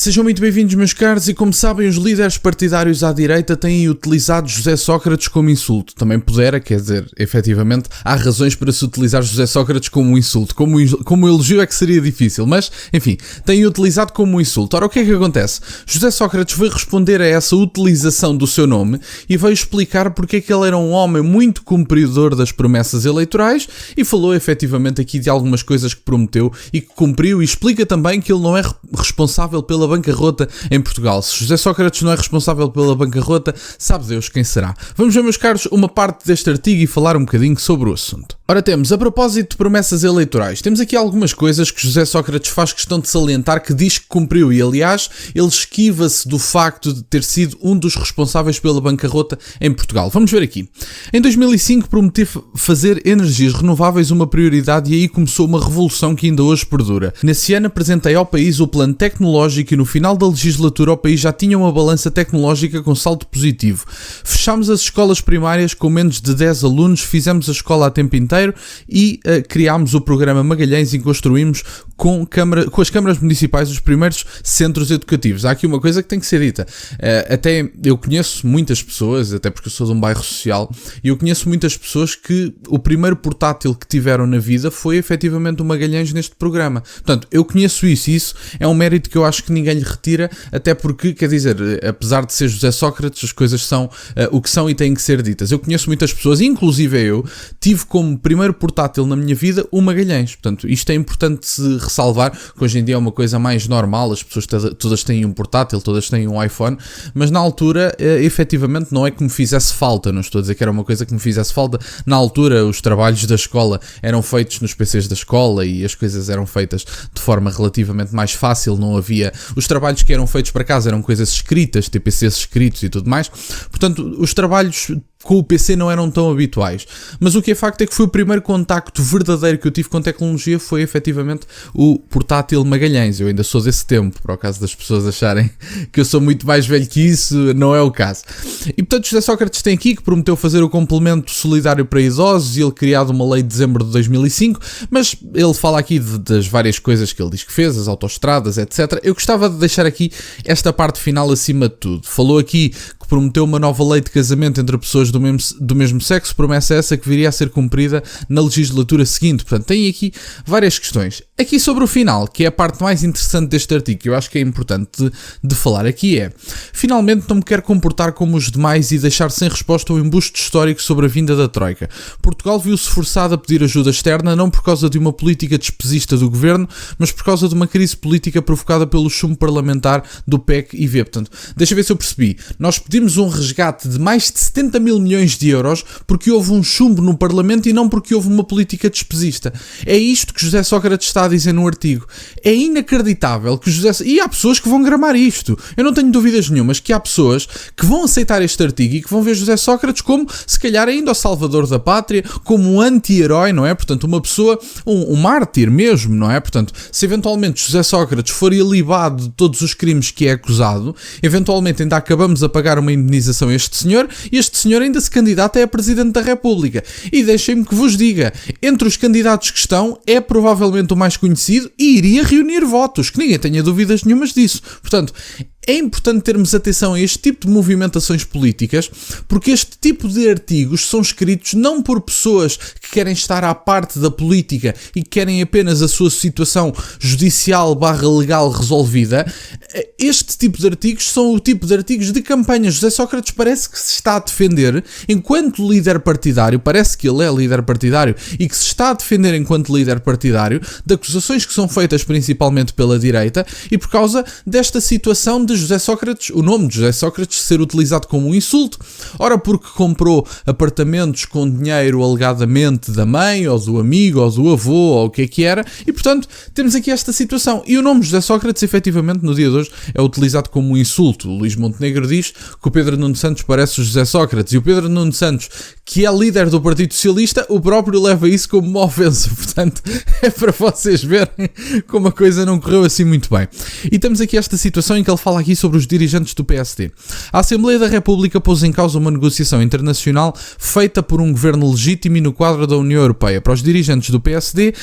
Sejam muito bem-vindos, meus caros, e como sabem, os líderes partidários à direita têm utilizado José Sócrates como insulto. Também pudera, quer dizer, efetivamente, há razões para se utilizar José Sócrates como um insulto. Como elogio é que seria difícil, mas, enfim, têm utilizado como um insulto. Ora, o que é que acontece? José Sócrates veio responder a essa utilização do seu nome e veio explicar porque é que ele era um homem muito cumpridor das promessas eleitorais e falou efetivamente aqui de algumas coisas que prometeu e que cumpriu, e explica também que ele não é responsável pela bancarrota em Portugal. Se José Sócrates não é responsável pela bancarrota, sabe Deus quem será. Vamos ver, meus caros, uma parte deste artigo e falar um bocadinho sobre o assunto. Ora, temos, a propósito de promessas eleitorais, temos aqui algumas coisas que José Sócrates faz questão de salientar que diz que cumpriu e, aliás, ele esquiva-se do facto de ter sido um dos responsáveis pela bancarrota em Portugal. Vamos ver aqui. Em 2005 prometi fazer energias renováveis uma prioridade e aí começou uma revolução que ainda hoje perdura. Nesse ano apresentei ao país o plano tecnológico e no final da legislatura o país já tinha uma balança tecnológica com saldo positivo. Fechámos as escolas primárias com menos de 10 alunos, fizemos a escola a tempo inteiro e criámos o programa Magalhães e construímos com as câmaras municipais os primeiros centros educativos. Há aqui uma coisa que tem que ser dita. Até eu conheço muitas pessoas, até porque eu sou de um bairro social, e eu conheço muitas pessoas que o primeiro portátil que tiveram na vida foi efetivamente o Magalhães neste programa. Portanto, eu conheço isso e isso é um mérito que eu acho que ninguém lhe retira, até porque, quer dizer, apesar de ser José Sócrates, as coisas são o que são e têm que ser ditas. Eu conheço muitas pessoas, inclusive eu, tive como primeiro portátil na minha vida o Magalhães. Portanto, isto é importante se ressalvar, que hoje em dia é uma coisa mais normal, as pessoas todas têm um portátil, todas têm um iPhone, mas na altura, efetivamente, não é que me fizesse falta, não estou a dizer que era uma coisa que me fizesse falta. Na altura, os trabalhos da escola eram feitos nos PCs da escola e as coisas eram feitas de forma relativamente mais fácil, não havia... Os trabalhos que eram feitos para casa eram coisas escritas, TPCs escritos e tudo mais, portanto, os trabalhos com o PC não eram tão habituais. Mas o que é facto é que foi o primeiro contacto verdadeiro que eu tive com tecnologia, foi efetivamente o portátil Magalhães. Eu ainda sou desse tempo, para o caso das pessoas acharem que eu sou muito mais velho que isso, não é o caso. E portanto José Sócrates tem aqui que prometeu fazer o complemento solidário para idosos e ele criado uma lei de dezembro de 2005, mas ele fala aqui das várias coisas que ele diz que fez, as autoestradas, etc. Eu gostava de deixar aqui esta parte final acima de tudo. Falou aqui que prometeu uma nova lei de casamento entre pessoas do mesmo sexo, promessa essa que viria a ser cumprida na legislatura seguinte. Portanto, tem aqui várias questões. Aqui sobre o final, que é a parte mais interessante deste artigo, que eu acho que é importante de falar aqui é: finalmente não me quero comportar como os demais e deixar sem resposta o embuste histórico sobre a vinda da Troika. Portugal viu-se forçado a pedir ajuda externa, não por causa de uma política despesista do governo, mas por causa de uma crise política provocada pelo chumbo parlamentar do PEC e V. Portanto, deixa ver se eu percebi. Nós pedimos um resgate de mais de 70 mil milhões de euros porque houve um chumbo no Parlamento e não porque houve uma política despesista. É isto que José Sócrates está a dizer no artigo. É inacreditável que E há pessoas que vão gramar isto. Eu não tenho dúvidas nenhumas que há pessoas que vão aceitar este artigo e que vão ver José Sócrates como, se calhar, ainda o salvador da pátria, como um anti-herói, não é? Portanto, uma pessoa, um mártir mesmo, não é? Portanto, se eventualmente José Sócrates for ilibado de todos os crimes que é acusado, eventualmente ainda acabamos a pagar uma indemnização a este senhor e este senhor ainda se candidata a Presidente da República. E deixem-me que vos diga, entre os candidatos que estão, é provavelmente o mais conhecido e iria reunir votos, que ninguém tenha dúvidas nenhumas disso. Portanto, é importante termos atenção a este tipo de movimentações políticas, porque este tipo de artigos são escritos não por pessoas que querem estar à parte da política e que querem apenas a sua situação judicial/legal resolvida. Este tipo de artigos são o tipo de artigos de campanha. José Sócrates parece que se está a defender enquanto líder partidário, parece que ele é líder partidário e que se está a defender enquanto líder partidário de acusações que são feitas principalmente pela direita e por causa desta situação de José Sócrates, o nome de José Sócrates ser utilizado como um insulto, ora porque comprou apartamentos com dinheiro alegadamente da mãe, ou do amigo, ou do avô, ou o que é que era, e portanto temos aqui esta situação. E o nome de José Sócrates, efetivamente, no dia de hoje, é utilizado como um insulto. O Luís Montenegro diz que o Pedro Nuno Santos parece o José Sócrates, e o Pedro Nuno Santos, que é líder do Partido Socialista, o próprio leva isso como uma ofensa. Portanto, é para vocês verem como a coisa não correu assim muito bem. E temos aqui esta situação em que ele fala fala aqui sobre os dirigentes do PSD. A Assembleia da República pôs em causa uma negociação internacional feita por um governo legítimo e no quadro da União Europeia. Para os dirigentes do PSD,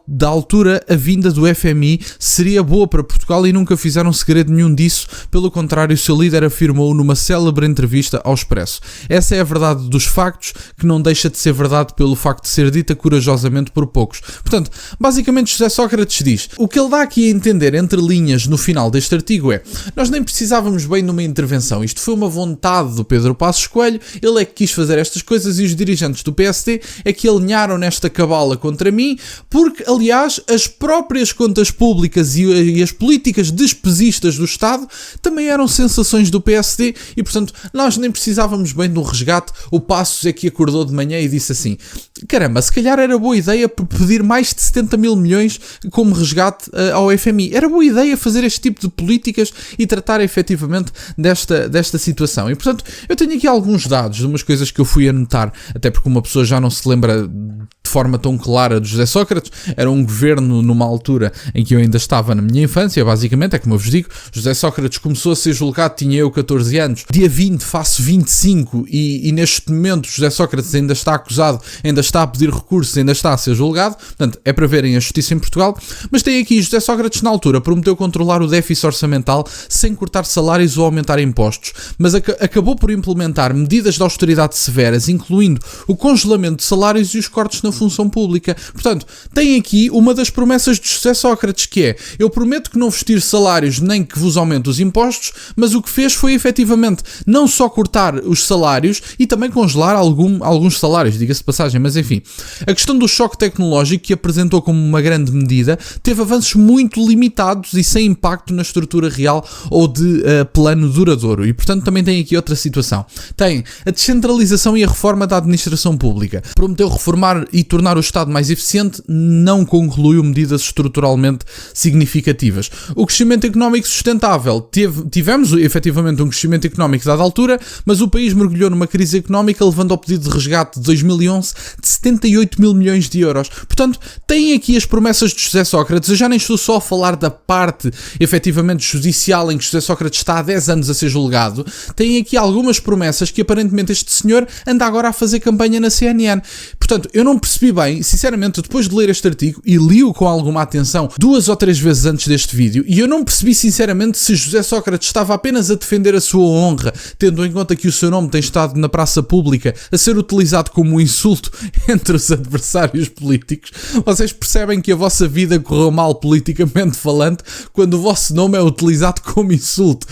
da altura, a vinda do FMI seria boa para Portugal e nunca fizeram segredo nenhum disso. Pelo contrário, o seu líder afirmou numa célebre entrevista ao Expresso. Essa é a verdade dos factos, que não deixa de ser verdade pelo facto de ser dita corajosamente por poucos. Portanto, basicamente José Sócrates diz, o que ele dá aqui a entender entre linhas no final deste artigo é: nós nem precisávamos bem de uma intervenção, isto foi uma vontade do Pedro Passos Coelho, ele é que quis fazer estas coisas e os dirigentes do PSD é que alinharam nesta cabala contra mim, porque aliás as próprias contas públicas e as políticas despesistas do Estado também eram sensações do PSD e portanto nós nem precisávamos bem de um resgate. O Passos é que acordou de manhã e disse assim: caramba, se calhar era boa ideia pedir mais de 70 mil milhões como resgate ao FMI. Era boa ideia fazer este tipo de políticas e tratar efetivamente desta situação. E portanto, eu tenho aqui alguns dados de umas coisas que eu fui anotar, até porque uma pessoa já não se lembra de forma tão clara de José Sócrates. Era um governo numa altura em que eu ainda estava na minha infância, basicamente, é como eu vos digo. José Sócrates começou a ser julgado, tinha eu 14 anos, dia 20 faço 25 e neste momento José Sócrates ainda está acusado, ainda está a pedir recursos, ainda está a ser julgado. Portanto, é para verem a justiça em Portugal. Mas tem aqui, José Sócrates na altura prometeu controlar o déficit orçamental sem cortar salários ou aumentar impostos, mas acabou por implementar medidas de austeridade severas, incluindo o congelamento de salários e os cortes na função pública. Portanto, tem aqui uma das promessas de José Sócrates, que é: eu prometo que não vos tiro salários nem que vos aumente os impostos, mas o que fez foi efetivamente não só cortar os salários e também congelar alguns salários, diga-se de passagem, mas enfim. A questão do choque tecnológico, que apresentou como uma grande medida, teve avanços muito limitados e sem impacto na estrutura real ou de plano duradouro. E portanto também tem aqui outra situação. Tem a descentralização e a reforma da administração pública. Prometeu reformar e tornar o Estado mais eficiente, não concluiu medidas estruturalmente significativas. O crescimento económico sustentável. Tivemos efetivamente um crescimento económico dada altura, mas o país mergulhou numa crise económica, levando ao pedido de resgate de 2011 de 78 mil milhões de euros. Portanto, tem aqui as promessas de José Sócrates. Eu já nem estou só a falar da parte efetivamente judicial em que José Sócrates está há 10 anos a ser julgado. Tem aqui algumas promessas que aparentemente este senhor anda agora a fazer campanha na CNN. Portanto, eu não percebi bem, sinceramente, depois de ler este artigo, e li-o com alguma atenção 2 ou 3 vezes antes deste vídeo, e eu não percebi sinceramente se José Sócrates estava apenas a defender a sua honra, tendo em conta que o seu nome tem estado na praça pública a ser utilizado como um insulto entre os adversários políticos. Vocês percebem que a vossa vida correu mal politicamente falando quando o vosso nome é utilizado como insulto.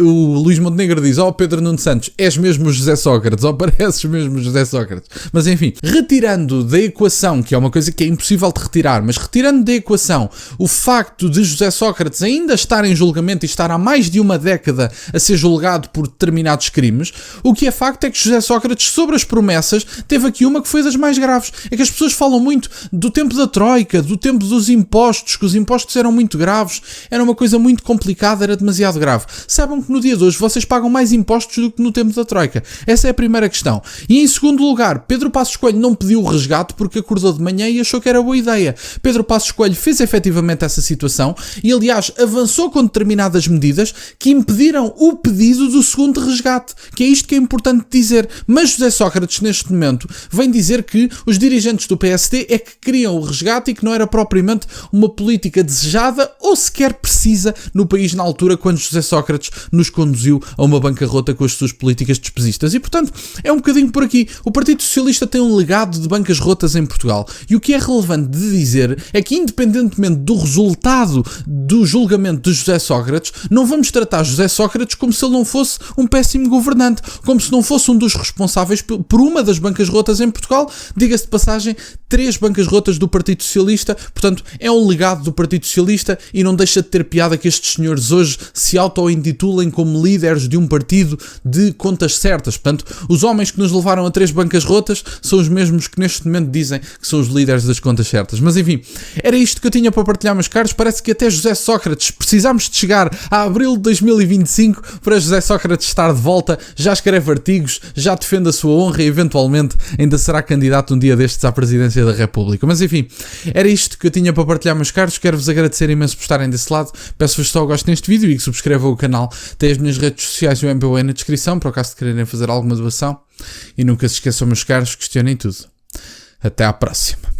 O Luís Montenegro diz: Pedro Nuno Santos, és mesmo José Sócrates, pareces mesmo José Sócrates. Mas enfim, retirando da equação, que é uma coisa que é impossível de retirar, mas retirando da equação o facto de José Sócrates ainda estar em julgamento e estar há mais de uma década a ser julgado por determinados crimes, o que é facto é que José Sócrates, sobre as promessas, teve aqui uma que foi das mais graves. É que as pessoas falam muito do tempo da Troika, do tempo dos impostos, que os impostos eram muito graves, era uma coisa muito complicada, era demasiado grave. Saibam que no dia de hoje vocês pagam mais impostos do que no tempo da Troika. Essa é a primeira questão. E em segundo lugar, Pedro Passos Coelho não pediu o resgate porque acordou de manhã e achou que era boa ideia. Pedro Passos Coelho fez efetivamente essa situação e, aliás, avançou com determinadas medidas que impediram o pedido do segundo resgate, que é isto que é importante dizer. Mas José Sócrates, neste momento, vem dizer que os dirigentes do PSD é que queriam o resgate e que não era propriamente uma política desejada ou sequer precisa no país na altura, quando José Sócrates nos conduziu a uma bancarrota com as suas políticas despesistas. E, portanto, é um bocadinho por aqui. O Partido Socialista tem um legado de bancas rotas em Portugal. E o que é relevante de dizer é que, independentemente do resultado do julgamento de José Sócrates, não vamos tratar José Sócrates como se ele não fosse um péssimo governante, como se não fosse um dos responsáveis por uma das bancas rotas em Portugal. Diga-se de passagem, 3 bancas rotas do Partido Socialista. Portanto, é um legado do Partido Socialista e não deixa de ter piada que estes senhores hoje se auto-intitulem como líderes de um partido de contas certas. Portanto, os homens que nos levaram a 3 bancas rotas são os mesmos que neste momento dizem que são os líderes das contas certas. Mas enfim, era isto que eu tinha para partilhar, meus caros. Parece que até José Sócrates precisamos de chegar a abril de 2025 para José Sócrates estar de volta, já escreve artigos, já defende a sua honra e eventualmente ainda será candidato um dia destes à presidência da República. Mas enfim, era isto que eu tinha para partilhar, meus caros. Quero-vos agradecer imenso por estarem desse lado. Peço-vos só o gosto neste vídeo comigo, subscrevam o canal, tem as minhas redes sociais e o MBWay na descrição, para o caso de quererem fazer alguma doação. E nunca se esqueçam, meus caros, questionem tudo. Até à próxima.